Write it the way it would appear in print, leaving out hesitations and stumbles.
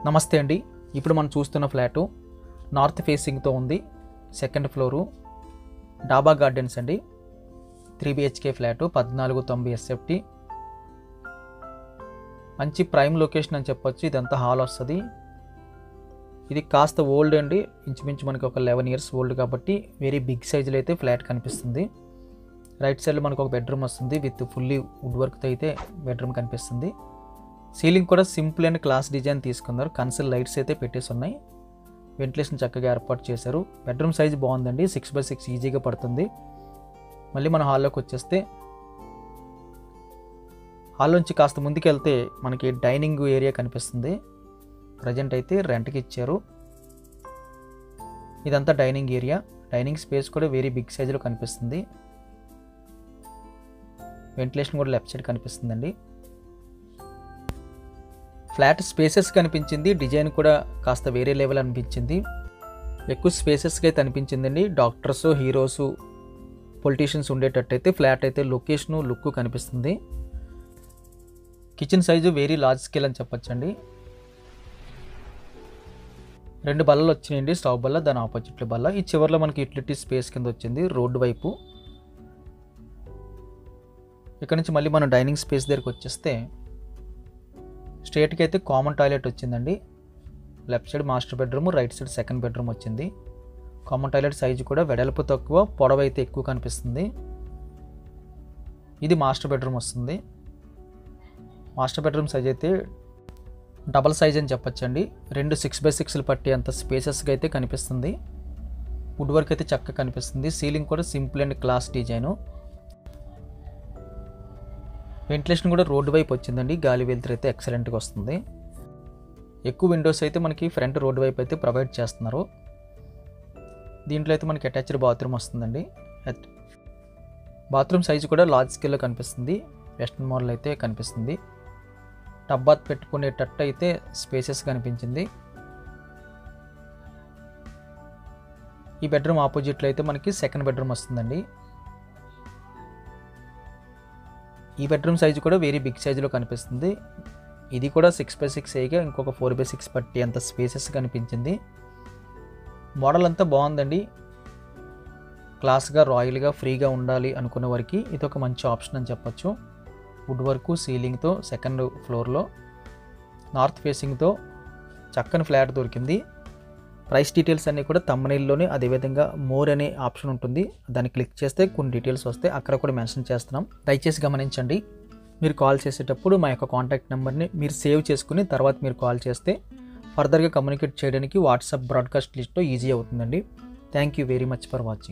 నమస్తే అండి. ఇప్పుడు మనం చూస్తున్న ఫ్లాటు నార్త్ ఫేసింగ్తో ఉంది. సెకండ్ ఫ్లోరు డాబా గార్డెన్స్ అండి. 3 BHK ఫ్లాటు 1490 SFT. మంచి ప్రైమ్ లొకేషన్ అని చెప్పొచ్చు. ఇదంతా హాల్ వస్తుంది. ఇది కాస్త ఓల్డ్ అండి, ఇంచుమించు మనకి ఒక 11 years ఓల్డ్ కాబట్టి వెరీ బిగ్ సైజులో అయితే ఫ్లాట్ కనిపిస్తుంది. రైట్ సైడ్లో మనకు ఒక బెడ్రూమ్ వస్తుంది విత్ ఫుల్లీ వుడ్ వర్క్తో అయితే బెడ్రూమ్ కనిపిస్తుంది. సీలింగ్ కూడా సింపుల్ అండ్ క్లాస్ డిజైన్ తీసుకున్నారు. కన్సల్ లైట్స్ అయితే పెట్టేసి ఉన్నాయి. వెంటిలేషన్ చక్కగా ఏర్పాటు చేశారు. బెడ్రూమ్ సైజ్ బాగుందండి, 6x6 ఈజీగా పడుతుంది. మళ్ళీ మన హాల్లోకి వచ్చేస్తే హాల్ నుంచి కాస్త ముందుకు వెళ్తే మనకి డైనింగ్ ఏరియా కనిపిస్తుంది. ప్రజెంట్ అయితే రెంట్కి ఇచ్చారు. ఇదంతా డైనింగ్ ఏరియా. డైనింగ్ స్పేస్ కూడా వెరీ బిగ్ సైజులో కనిపిస్తుంది. వెంటిలేషన్ కూడా లెఫ్ట్ సైడ్ కనిపిస్తుందండి. ఫ్లాట్ స్పేసెస్ కనిపించింది. డిజైన్ కూడా కాస్త వేరే లెవెల్ అనిపించింది. ఎక్కువ స్పేసెస్గా అయితే అనిపించిందండి. డాక్టర్స్, హీరోస్, పొలిటీషియన్స్ ఉండేటట్టయితే ఫ్లాట్ అయితే లొకేషను లుక్ కనిపిస్తుంది. Kitchen size very large scale అని చెప్పొచ్చండి. 2 బల్లలు వచ్చినాయండి. స్టవ్ బల్ల, దాని ఆపోజిట్లో బల్ల. ఈ చివరిలో మనకి యూటిలిటీ స్పేస్ కింద వచ్చింది రోడ్డు వైపు. ఇక్కడ నుంచి మళ్ళీ మనం డైనింగ్ స్పేస్ దగ్గరికి వచ్చేస్తే స్ట్రేట్కి అయితే కామన్ టాయిలెట్ వచ్చిందండి. Left side master bedroom, right side second bedroom వచ్చింది. కామన్ టాయిలెట్ సైజు కూడా వెడల్పు తక్కువ, పొడవు అయితే ఎక్కువ కనిపిస్తుంది. ఇది మాస్టర్ బెడ్రూమ్ వస్తుంది. మాస్టర్ బెడ్రూమ్ సైజ్ అయితే డబల్ సైజ్ అని చెప్పొచ్చండి. 2 6x6 పట్టి అంత స్పేసెస్గా అయితే కనిపిస్తుంది. వుడ్ వర్క్ అయితే చక్కగా కనిపిస్తుంది. సీలింగ్ కూడా simple and class design. Ventilation కూడా రోడ్డు వైపు వచ్చిందండి. గాలి వెలుతురు అయితే ఎక్సలెంట్గా వస్తుంది. ఎక్కువ విండోస్ అయితే మనకి ఫ్రంట్ రోడ్డు వైపు అయితే ప్రొవైడ్ చేస్తున్నారు. దీంట్లో అయితే మనకి అటాచ్డ్ బాత్రూమ్ వస్తుందండి. బాత్రూమ్ సైజు కూడా లార్జ్ స్కేల్లో కనిపిస్తుంది. వెస్టర్న్ మోడల్ అయితే కనిపిస్తుంది. టబ్ బాత్ పెట్టుకునేటట్టు అయితే స్పేసెస్ కనిపించింది. ఈ బెడ్రూమ్ ఆపోజిట్లో అయితే మనకి సెకండ్ బెడ్రూమ్ వస్తుందండి. ఈ బెడ్రూమ్ సైజు కూడా వెరీ బిగ్ సైజులో కనిపిస్తుంది. ఇది కూడా 6x6 అయ్యిగా ఇంకొక 4x6 పట్టి అంత స్పేసెస్ కనిపించింది. మోడల్ అంతా బాగుందండి. క్లాస్గా, రాయల్గా, ఫ్రీగా ఉండాలి అనుకున్న వారికి ఇది ఒక మంచి ఆప్షన్ అని చెప్పొచ్చు. వుడ్ వర్క్, సీలింగ్తో సెకండ్ ఫ్లోర్లో నార్త్ ఫేసింగ్తో చక్కని ఫ్లాట్ దొరికింది. ప్రైస్ డీటెయిల్స్ అన్నీ కూడా థంబ్నెయిల్లోనే, అదేవిధంగా మోర్ అనే ఆప్షన్ ఉంటుంది. దాన్ని క్లిక్ చేస్తే కొన్ని డీటెయిల్స్ వస్తాయి, అక్కడ కూడా మెన్షన్ చేస్తున్నాం. దయచేసి గమనించండి. మీరు కాల్ చేసేటప్పుడు మా యొక్క కాంటాక్ట్ నెంబర్ని మీరు సేవ్ చేసుకుని తర్వాత మీరు కాల్ చేస్తే ఫర్దర్గా కమ్యూనికేట్ చేయడానికి వాట్సాప్ బ్రాడ్కాస్ట్ లిస్ట్లో ఈజీ అవుతుందండి. Thank you very much for watching.